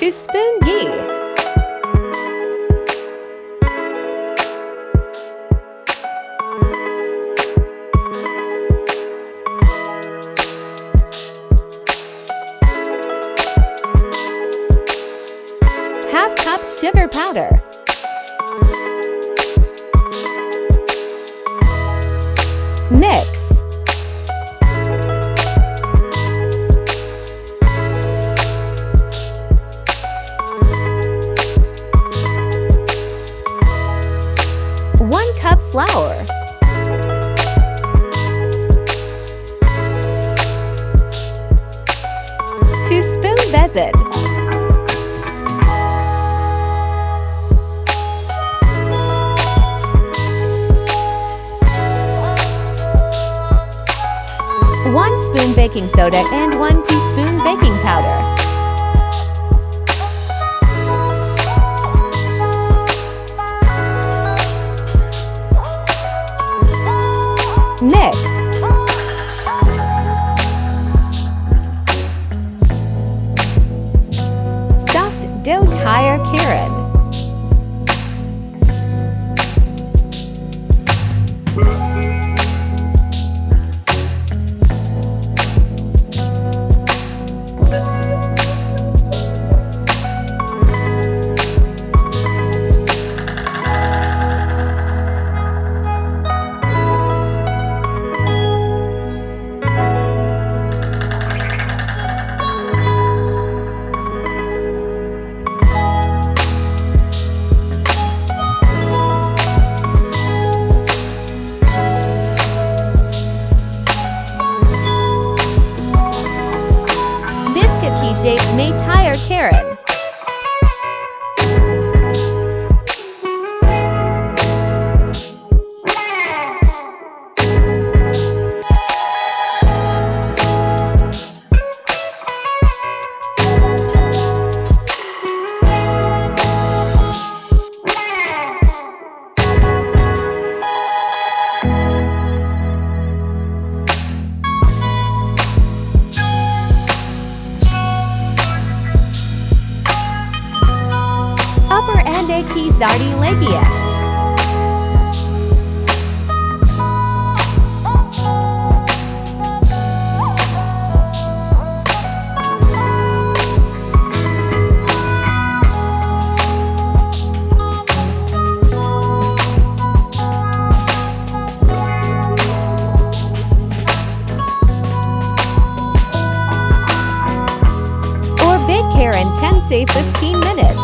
2 spoon ghee, half cup sugar powder, mix. Flour, 2 spoon Besan, one spoon baking soda and 1 teaspoon baking powder. Mix. Soft dough tire krny. Shape may tire krny. And achy zardi lgahy. Or bake krny 10 to 15 minutes.